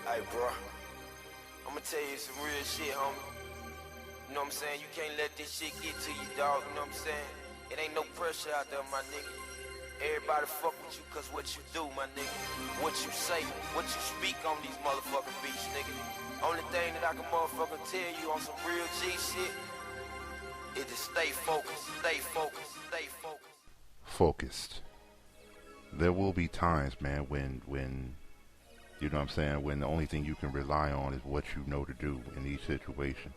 Hey, bro, I'ma tell you some real shit, homie. You know what I'm saying? You can't let this shit get to you, dog. You know what I'm saying? It ain't no pressure out there, my nigga. Everybody fuck with you cause what you do, my nigga. What you say, what you speak on these motherfucking beats, nigga. Only thing that I can motherfucking tell you on some real G shit is to stay focused, stay focused, stay focused. Focused. There will be times, man, when you know what I'm saying, when the only thing you can rely on is what you know to do in each situation.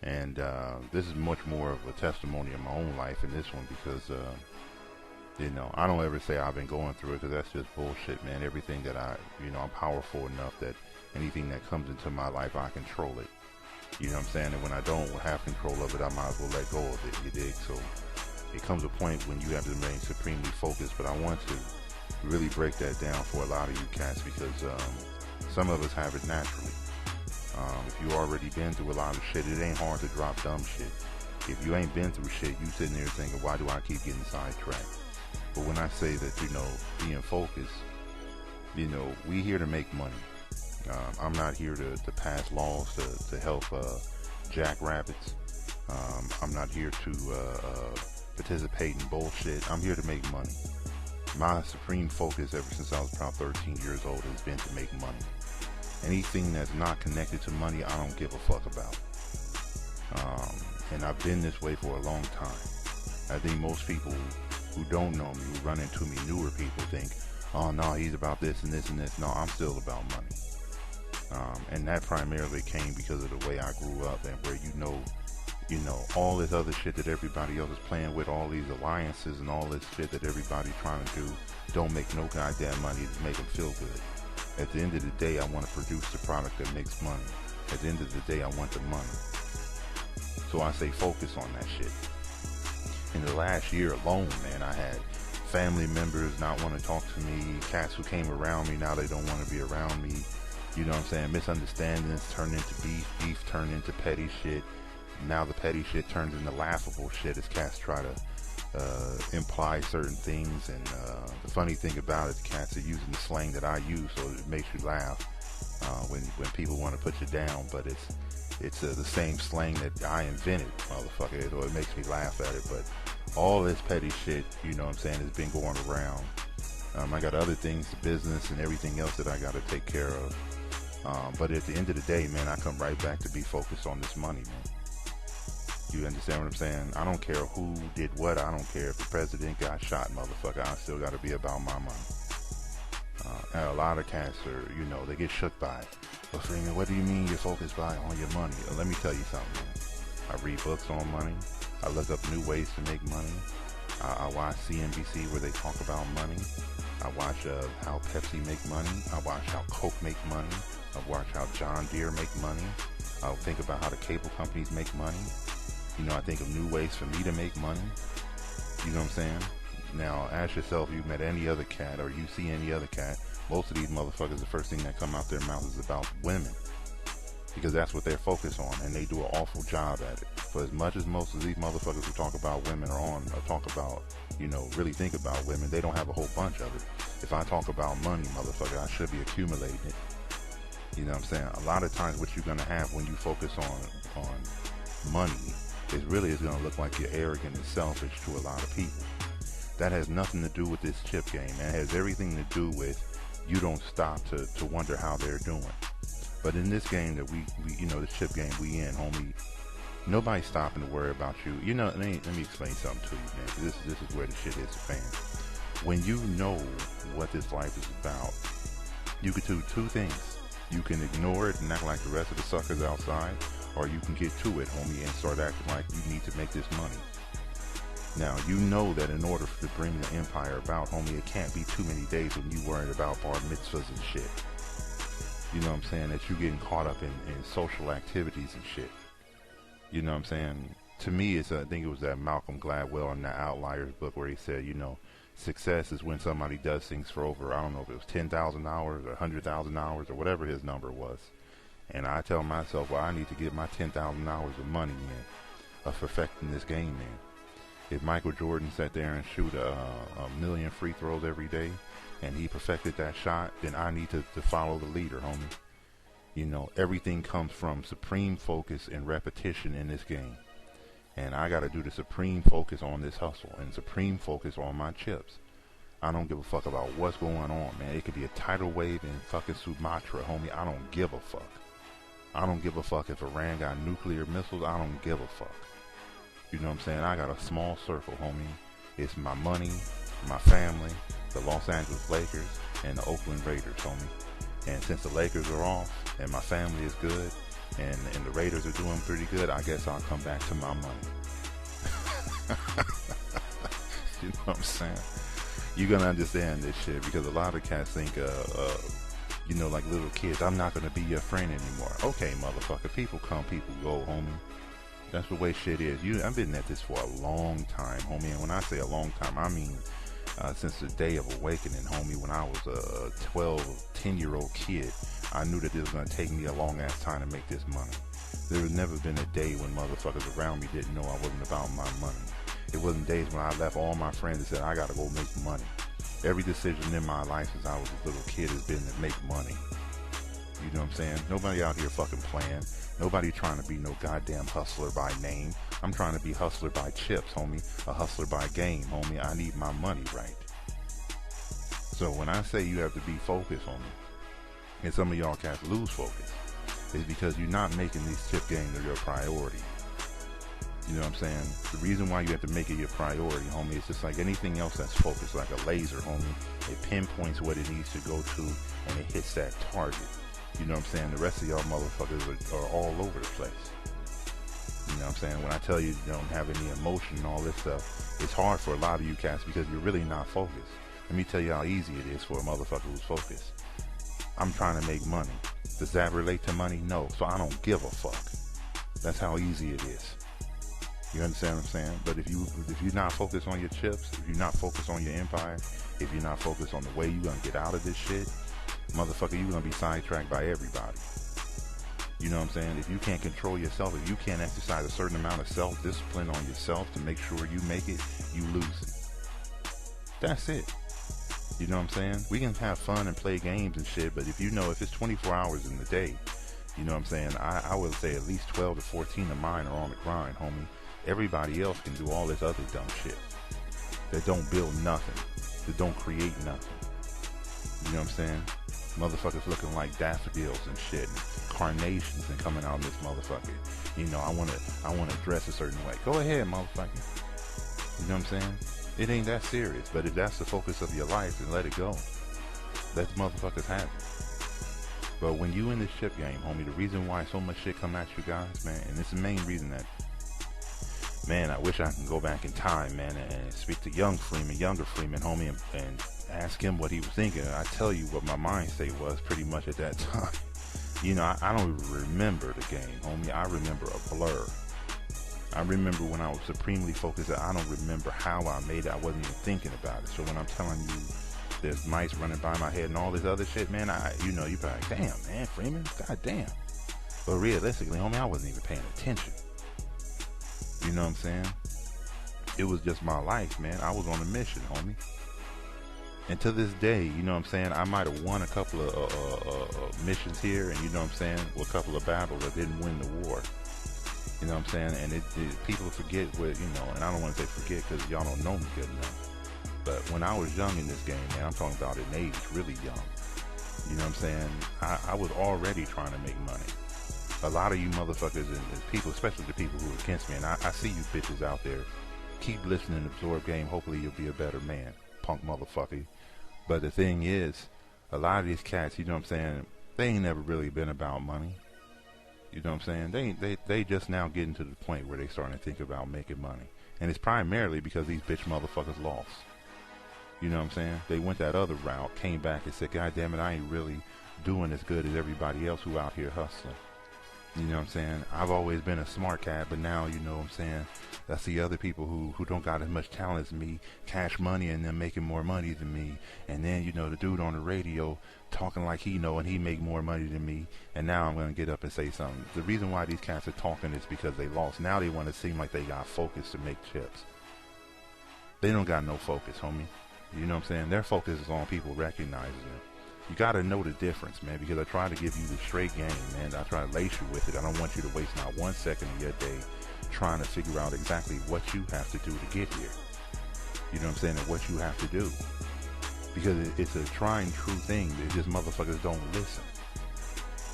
And this is much more of a testimony of my own life in this one because, you know, I don't ever say I've been going through it because that's just bullshit, man. Everything that I'm powerful enough that anything that comes into my life, I control it. You know what I'm saying? And when I don't have control of it, I might as well let go of it, you dig? So it comes a point when you have to remain supremely focused, but I want to really break that down for a lot of you cats because some of us have it naturally. If you already been through a lot of shit, it ain't hard to drop dumb shit. If you ain't been through shit, you sitting there thinking, why do I keep getting sidetracked? But when I say that, you know, being focused, you know, we here to make money. I'm not here to pass laws to help jackrabbits. I'm not here to participate in bullshit. I'm here to make money. My supreme focus ever since I was about 13 years old has been to make money. Anything that's not connected to money, I don't give a fuck about. And I've been this way for a long time. I think most people who don't know me, who run into me, newer people think, oh no, he's about this and this and this. No, I'm still about money. And that primarily came because of the way I grew up and where you know, all this other shit that everybody else is playing with, all these alliances and all this shit that everybody's trying to do, don't make no goddamn money to make them feel good. At the end of the day, I want to produce the product that makes money. At the end of the day, I want the money. So I say focus on that shit. In the last year alone, man, I had family members not want to talk to me, cats who came around me, now they don't want to be around me. You know what I'm saying? Misunderstandings turn into beef turned into petty shit. Now the petty shit turns into laughable shit as cats try to imply certain things, and the funny thing about it, the cats are using the slang that I use, so it makes you laugh when people want to put you down, but it's the same slang that I invented, motherfucker, so it makes me laugh at it. But all this petty shit, you know what I'm saying, has been going around. I got other things, the business and everything else that I got to take care of, but at the end of the day, man, I come right back to be focused on this money, man. You understand what I'm saying? I don't care who did what. I don't care if the president got shot, motherfucker. I still got to be about my money. And a lot of cats are, you know, they get shook by it. But Freeman, what do you mean you're focused on your money? Let me tell you something, man. I read books on money. I look up new ways to make money. I watch CNBC where they talk about money. I watch how Pepsi make money. I watch how Coke make money. I watch how John Deere make money. I'll think about how the cable companies make money. You know, I think of new ways for me to make money. You know what I'm saying? Now, ask yourself, you met any other cat or you see any other cat, most of these motherfuckers, the first thing that come out their mouth is about women. Because that's what they're focused on, and they do an awful job at it. For as much as most of these motherfuckers who talk about women are on, or talk about, you know, really think about women, they don't have a whole bunch of it. If I talk about money, motherfucker, I should be accumulating it. You know what I'm saying? A lot of times what you're going to have when you focus on money, it really is going to look like you're arrogant and selfish to a lot of people. That has nothing to do with this chip game, man. It has everything to do with you don't stop to wonder how they're doing. But in this game that we you know, this chip game we in, homie, nobody's stopping to worry about you. You know, let me explain something to you, man. This is where the shit hits the fan. When you know what this life is about, you can do two things. You can ignore it and act like the rest of the suckers outside, or you can get to it, homie, and start acting like you need to make this money. Now, you know that in order to bring the empire about, homie, it can't be too many days when you worried about bar mitzvahs and shit. You know what I'm saying? That you getting caught up in social activities and shit. You know what I'm saying? To me, I think it was that Malcolm Gladwell in the Outliers book where he said, you know, success is when somebody does things for over, I don't know if it was 10,000 hours or 100,000 hours or whatever his number was. And I tell myself, well, I need to get my 10,000 hours of money in, of perfecting this game, man. If Michael Jordan sat there and shoot a million free throws every day, and he perfected that shot, then I need to follow the leader, homie. You know, everything comes from supreme focus and repetition in this game. And I got to do the supreme focus on this hustle and supreme focus on my chips. I don't give a fuck about what's going on, man. It could be a tidal wave in fucking Sumatra, homie. I don't give a fuck. I don't give a fuck if Iran got nuclear missiles. I don't give a fuck. You know what I'm saying? I got a small circle, homie. It's my money, my family, the Los Angeles Lakers, and the Oakland Raiders, homie. And since the Lakers are off and my family is good and the Raiders are doing pretty good, I guess I'll come back to my money. You know what I'm saying? You're going to understand this shit because a lot of cats think, you know, like little kids, I'm not going to be your friend anymore. Okay, motherfucker, people come, people go, homie. That's the way shit is. I've been at this for a long time, homie. And when I say a long time, I mean since the day of awakening, homie. When I was a 10-year-old kid, I knew that this was going to take me a long ass time to make this money. There has never been a day when motherfuckers around me didn't know I wasn't about my money. It wasn't days when I left all my friends and said, I got to go make money. Every decision in my life since I was a little kid has been to make money. You know what I'm saying? Nobody out here fucking playing. Nobody trying to be no goddamn hustler by name. I'm trying to be hustler by chips, homie. A hustler by game, homie. I need my money right. So when I say you have to be focused, homie, and some of y'all cats lose focus, is because you're not making these chip games your priority. You know what I'm saying? The reason why you have to make it your priority, homie, it's just like anything else that's focused, like a laser, homie. It pinpoints what it needs to go to, and it hits that target. You know what I'm saying? The rest of y'all motherfuckers are all over the place. You know what I'm saying? When I tell you you don't have any emotion and all this stuff, it's hard for a lot of you cats because you're really not focused. Let me tell you how easy it is for a motherfucker who's focused. I'm trying to make money. Does that relate to money? No. So I don't give a fuck. That's how easy it is. You understand what I'm saying? But if you're not focused on your chips, if you're not focused on your empire, if you're not focused on the way you're gonna get out of this shit, motherfucker, you're gonna be sidetracked by everybody. You know what I'm saying? If you can't control yourself, if you can't exercise a certain amount of self-discipline on yourself to make sure you make it, you lose it. That's it. You know what I'm saying? We can have fun and play games and shit, but if it's 24 hours in the day, you know what I'm saying? I would say at least 12 to 14 of mine are on the grind, homie. Everybody else can do all this other dumb shit that don't build nothing, that don't create nothing. You know what I'm saying? Motherfuckers looking like daffodils and shit, and carnations and coming out of this motherfucker. You know, I wanna dress a certain way. Go ahead, motherfucker. You know what I'm saying? It ain't that serious, but if that's the focus of your life, then let it go. Let the motherfuckers have it. But when you in this ship game, homie, the reason why so much shit come at you guys, man, and it's the main reason that, man, I wish I can go back in time, man, and speak to younger Freeman, homie, and ask him what he was thinking. I tell you what my mind state was pretty much at that time. You know, I don't even remember the game, homie. I remember a blur. I remember when I was supremely focused. I don't remember how I made it. I wasn't even thinking about it. So when I'm telling you there's mice running by my head and all this other shit, man, you're probably like, damn, man, Freeman, goddamn. But realistically, homie, I wasn't even paying attention. You know what I'm saying? It was just my life, man. I was on a mission, homie. And to this day, you know what I'm saying, I might have won a couple of missions here, and you know what I'm saying, a couple of battles. I didn't win the war. You know what I'm saying? And people forget what, you know, and I don't want to say forget because y'all don't know me good enough. But when I was young in this game, man, I'm talking about in age, really young. You know what I'm saying? I was already trying to make money. A lot of you motherfuckers and people, especially the people who are against me, and I see you bitches out there, keep listening to Absorb Game. Hopefully you'll be a better man, punk motherfucker. But the thing is, a lot of these cats, you know what I'm saying, they ain't never really been about money. You know what I'm saying? They just now getting to the point where they starting to think about making money. And it's primarily because these bitch motherfuckers lost. You know what I'm saying? They went that other route, came back and said, God damn it, I ain't really doing as good as everybody else who out here hustling. You know what I'm saying? I've always been a smart cat, but now, you know what I'm saying, I see other people who don't got as much talent as me, cash money, and them making more money than me. And then, you know, the dude on the radio talking like he know and he make more money than me. And now I'm going to get up and say something. The reason why these cats are talking is because they lost. Now they want to seem like they got focus to make chips. They don't got no focus, homie. You know what I'm saying? Their focus is on people recognizing them. You gotta know the difference, man, because I try to give you the straight game, man. I try to lace you with it. I don't want you to waste not 1 second of your day trying to figure out exactly what you have to do to get here. You know what I'm saying? And what you have to do. Because it's a trying true thing. They just motherfuckers don't listen.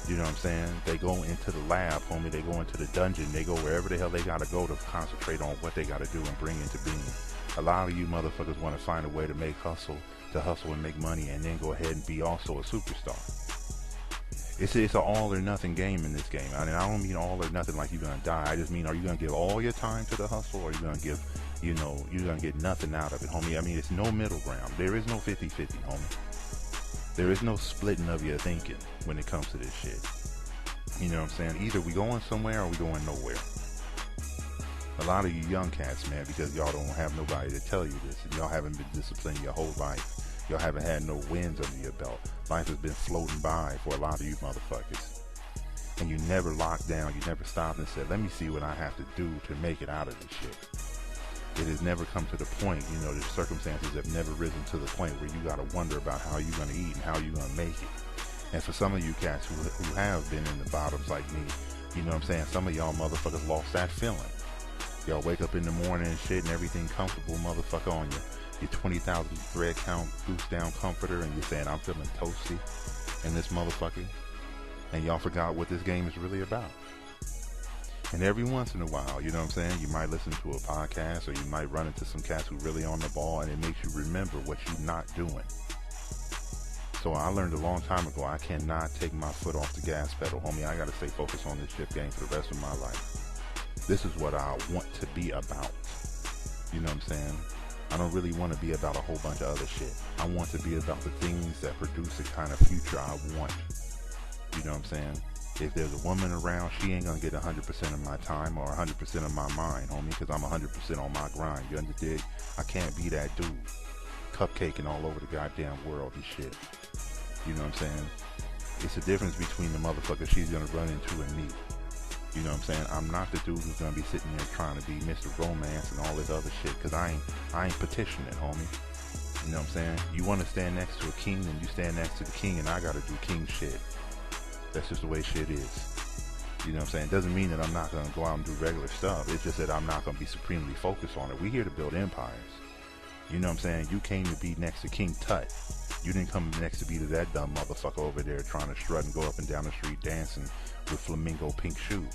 You know what I'm saying? They go into the lab, homie. They go into the dungeon. They go wherever the hell they gotta go to concentrate on what they gotta do and bring into being. A lot of you motherfuckers want to find a way to hustle and make money and then go ahead and be also a superstar. It's an all or nothing game in this game. I mean, I don't mean all or nothing like you're gonna die. I just mean, are you gonna give all your time to the hustle, or are you gonna give, you're gonna get nothing out of it, homie? I mean, it's no middle ground. There is no 50-50, homie. There is no splitting of your thinking when it comes to this shit. You know what I'm saying? Either we going somewhere or we going nowhere. A lot of you young cats, man, because y'all don't have nobody to tell you this, and y'all haven't been disciplined your whole life. Y'all haven't had no wins under your belt. Life has been floating by for a lot of you motherfuckers. And you never locked down, you never stopped and said, let me see what I have to do to make it out of this shit. It has never come to the point, the circumstances have never risen to the point where you gotta wonder about how you're gonna eat and how you're gonna make it. And for some of you cats who have been in the bottoms like me, you know what I'm saying, some of y'all motherfuckers lost that feeling. Y'all wake up in the morning and shit and everything comfortable, motherfucker, on your 20,000 thread count boost down comforter, and you're saying, I'm feeling toasty in this motherfucker. And y'all forgot what this game is really about. And every once in a while, you know what I'm saying, you might listen to a podcast, or you might run into some cats who really on the ball, and it makes you remember what you're not doing. So I learned a long time ago, I cannot take my foot off the gas pedal, homie. I gotta stay focused on this shit game for the rest of my life. This is what I want to be about. You know what I'm saying? I don't really want to be about a whole bunch of other shit. I want to be about the things that produce the kind of future I want. You know what I'm saying? If there's a woman around, she ain't gonna get 100% of my time or 100% of my mind, homie, because I'm 100% on my grind. You understand? I can't be that dude cupcaking all over the goddamn world and shit. You know what I'm saying? It's the difference between the motherfucker she's gonna run into and me. You know what I'm saying? I'm not the dude who's gonna be sitting there trying to be Mr. Romance and all this other shit, because I ain't petitioning, homie. You know what I'm saying? You want to stand next to a king, then you stand next to the king, and I gotta do king shit. That's just the way shit is. You know what I'm saying? It doesn't mean that I'm not gonna go out and do regular stuff. It's just that I'm not gonna be supremely focused on it. We're here to build empires. You know what I'm saying? You came to be next to King Tut. You didn't come next to be to that dumb motherfucker over there trying to strut and go up and down the street dancing with flamingo pink shoes.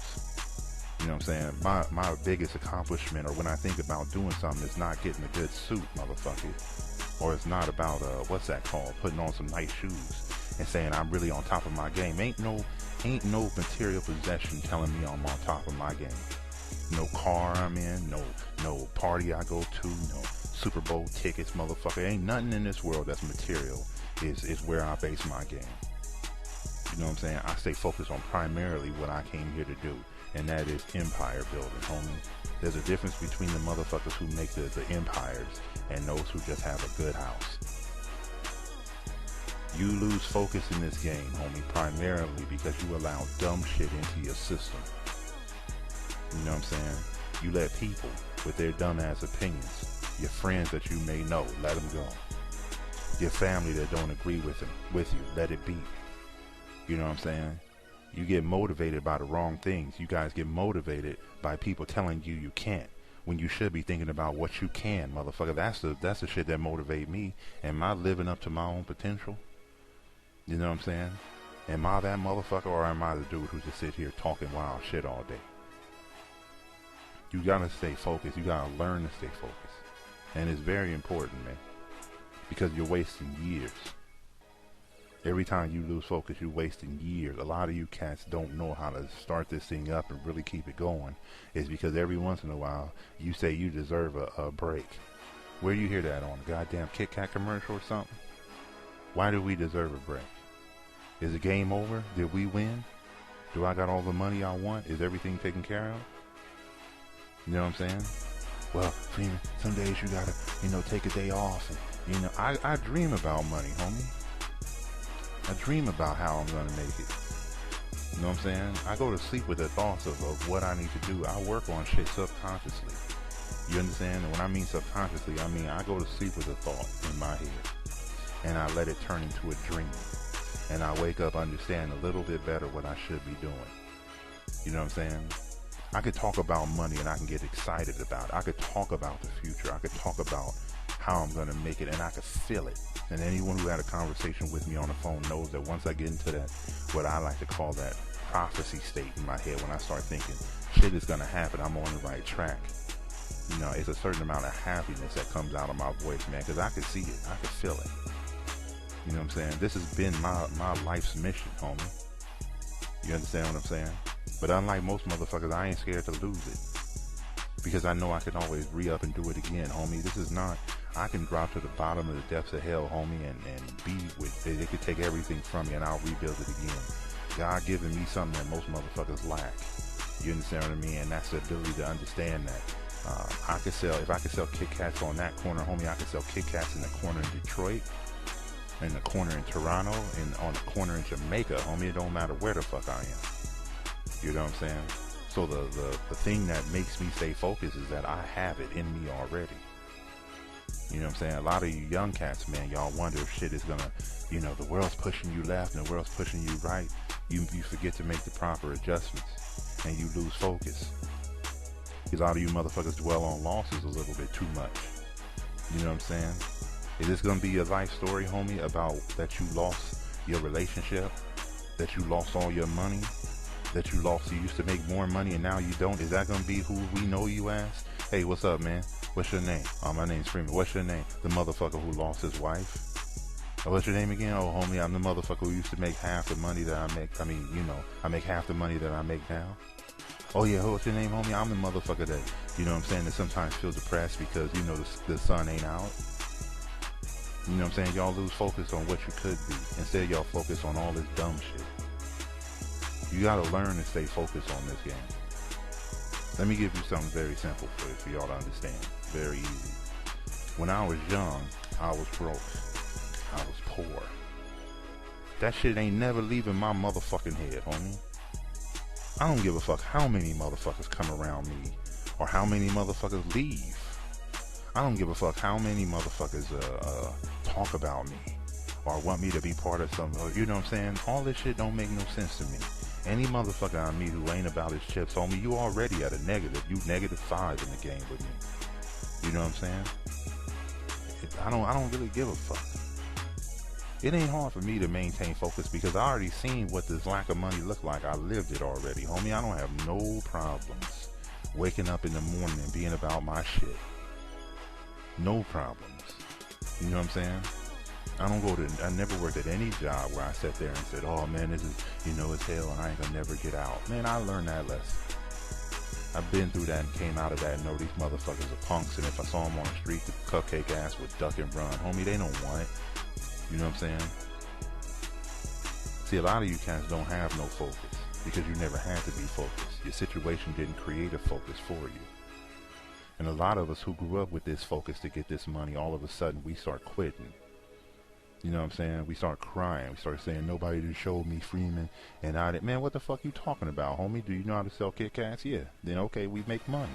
You know what I'm saying? My biggest accomplishment, or when I think about doing something, is not getting a good suit, motherfucker. Or it's not about, what's that called? Putting on some nice shoes and saying I'm really on top of my game. Ain't no material possession telling me I'm on top of my game. No car I'm in, no party I go to, no Super Bowl tickets, motherfucker. Ain't nothing in this world that's material is where I base my game. You know what I'm saying? I stay focused on primarily what I came here to do, and that is empire building, homie. There's a difference between the motherfuckers who make the empires and those who just have a good house. You lose focus in this game, homie, primarily because you allow dumb shit into your system. You know what I'm saying? You let people with their dumbass opinions, your friends that you may know, let them go. Your family that don't agree with you, let it be. You know what I'm saying? You get motivated by the wrong things. You guys get motivated by people telling you you can't, when you should be thinking about what you can, motherfucker. That's the shit that motivate me. Am I living up to my own potential? You know what I'm saying? Am I that motherfucker, or am I the dude who just sit here talking wild shit all day? You gotta stay focused. You gotta learn to stay focused. And it's very important, man, because you're wasting years. Every time you lose focus, you're wasting years. A lot of you cats don't know how to start this thing up and really keep it going. It's because every once in a while, you say you deserve a break. Where you hear that on? A goddamn Kit Kat commercial or something? Why do we deserve a break? Is the game over? Did we win? Do I got all the money I want? Is everything taken care of? You know what I'm saying? Well, Freeman, some days you gotta, take a day off. And, I dream about money, homie. I dream about how I'm gonna make it. You know what I'm saying? I go to sleep with the thoughts of what I need to do. I work on shit subconsciously. You understand? And when I mean subconsciously, I mean I go to sleep with a thought in my head, and I let it turn into a dream, and I wake up understanding a little bit better what I should be doing. You know what I'm saying? I could talk about money and I can get excited about it. I could talk about the future. I could talk about how I'm going to make it, and I could feel it. And anyone who had a conversation with me on the phone knows that once I get into that, what I like to call that prophecy state in my head, when I start thinking shit is going to happen, I'm on the right track. You know, it's a certain amount of happiness that comes out of my voice, man, because I can see it. I can feel it. You know what I'm saying? This has been my life's mission, homie. You understand what I'm saying? But unlike most motherfuckers, I ain't scared to lose it, because I know I can always re-up and do it again, homie. This is not, I can drop to the bottom of the depths of hell, homie, and be with, they could take everything from me and I'll rebuild it again. God giving me something that most motherfuckers lack. You understand what I mean? And that's the ability to understand that. I could sell, if I could sell Kit Kats on that corner, homie, I could sell Kit Kats in the corner in Detroit, in the corner in Toronto, and on the corner in Jamaica, homie. It don't matter where the fuck I am. You know what I'm saying? So the thing that makes me stay focused is that I have it in me already. You know what I'm saying? A lot of you young cats, man, y'all wonder if shit is gonna, you know, the world's pushing you left and the world's pushing you right. You forget to make the proper adjustments, and you lose focus. A lot of you motherfuckers dwell on losses a little bit too much. You know what I'm saying? Is this gonna be a life story, homie, about that you lost your relationship, that you lost all your money, that you used to make more money and now you don't? Is that gonna be who we know you as? Hey, what's up, man? What's your name? Oh, my name's Freeman. What's your name? The motherfucker who lost his wife. Oh, what's your name again? Oh, homie, I'm the motherfucker who used to make half the money that I make. I mean, you know, I make half the money that I make now. Oh yeah, what's your name, homie? I'm the motherfucker that, you know what I'm saying, that sometimes feel depressed because, you know, the sun ain't out. You know what I'm saying? Y'all lose focus on what you could be. Instead, y'all focus on all this dumb shit. You gotta learn to stay focused on this game. Let me give you something very simple for y'all to understand. Very easy. When I was young, I was broke. I was poor. That shit ain't never leaving my motherfucking head, homie. I don't give a fuck how many motherfuckers come around me or how many motherfuckers leave. I don't give a fuck how many motherfuckers talk about me or want me to be part of something. You know what I'm saying? All this shit don't make no sense to me. Any motherfucker I meet who ain't about his chips, homie, you already at a negative. You -5 in the game with me. You know what I'm saying? I don't really give a fuck. It ain't hard for me to maintain focus because I already seen what this lack of money look like. I lived it already, homie. I don't have no problems waking up in the morning and being about my shit. No problems. You know what I'm saying? I never worked at any job where I sat there and said, oh man, this is, you know, it's hell and I ain't gonna never get out. Man, I learned that lesson. I've been through that and came out of that and know these motherfuckers are punks, and if I saw them on the street, the cupcake ass would duck and run. Homie, they don't want it. You know what I'm saying? See, a lot of you cats don't have no focus because you never had to be focused. Your situation didn't create a focus for you. And a lot of us who grew up with this focus to get this money, all of a sudden we start quitting. You know what I'm saying? We start crying. We start saying, nobody just showed me Freeman and I didn't. Man, what the fuck you talking about, homie? Do you know how to sell Kit Kats? Yeah. Then okay, we make money.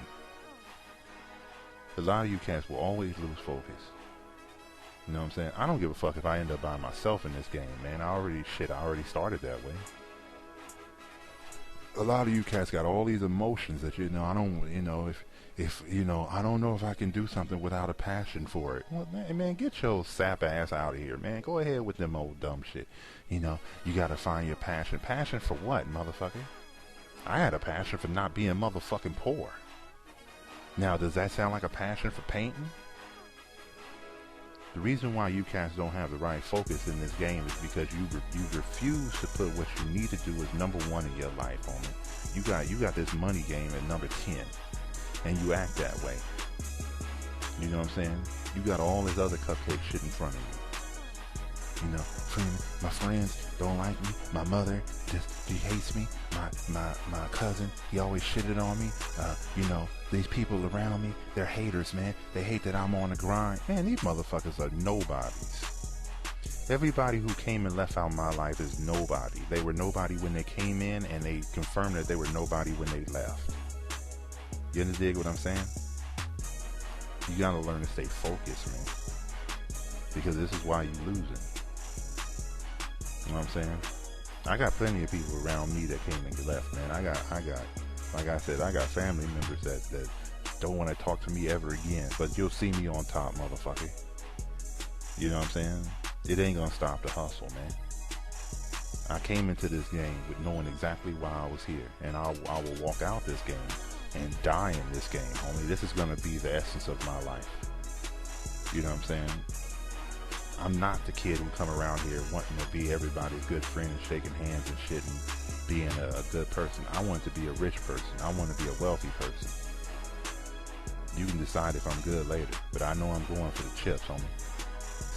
A lot of you cats will always lose focus. You know what I'm saying? I don't give a fuck if I end up by myself in this game, man. I already started that way. A lot of you cats got all these emotions that, you know, I don't, you know, if you know, I don't know if I can do something without a passion for it. Well, man, get your sap ass out of here, man. Go ahead with them old dumb shit. You know, you gotta find your passion. Passion for what, motherfucker? I had a passion for not being motherfucking poor. Now, does that sound like a passion for painting? The reason why you cats don't have the right focus in this game is because you refuse to put what you need to do as number one in your life, homie. You got this money game at number 10, and you act that way. You know what I'm saying? You got all this other cupcake shit in front of you. You know, my friends don't like me. My mother she hates me. My cousin, he always shitted on me. You know, these people around me, they're haters, man. They hate that I'm on the grind. Man, these motherfuckers are nobodies. Everybody who came and left out my life is nobody. They were nobody when they came in, and they confirmed that they were nobody when they left. You dig what I'm saying? You gotta learn to stay focused, man. Because this is why you losing. You know what I'm saying? I got plenty of people around me that came and left, man. I got, like I said, I got family members that don't want to talk to me ever again. But you'll see me on top, motherfucker. You know what I'm saying? It ain't gonna stop the hustle, man. I came into this game with knowing exactly why I was here, and I will walk out this game and die in this game, homie. This is gonna be the essence of my life. You know what I'm saying? I'm not the kid who come around here wanting to be everybody's good friend, shaking hands and shit, and being a good person. I want to be a rich person. I want to be a wealthy person. You can decide if I'm good later, but I know I'm going for the chips, homie.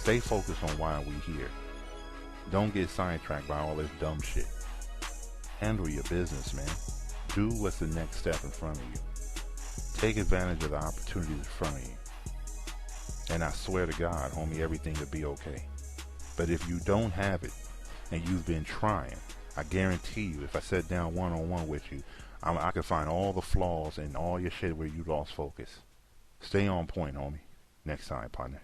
Stay focused on why we here. Don't get sidetracked by all this dumb shit. Handle your business, man. Do what's the next step in front of you. Take advantage of the opportunities in front of you. And I swear to God, homie, everything will be okay. But if you don't have it, and you've been trying, I guarantee you, if I sat down one-on-one with you, I could find all the flaws in all your shit where you lost focus. Stay on point, homie. Next time, partner.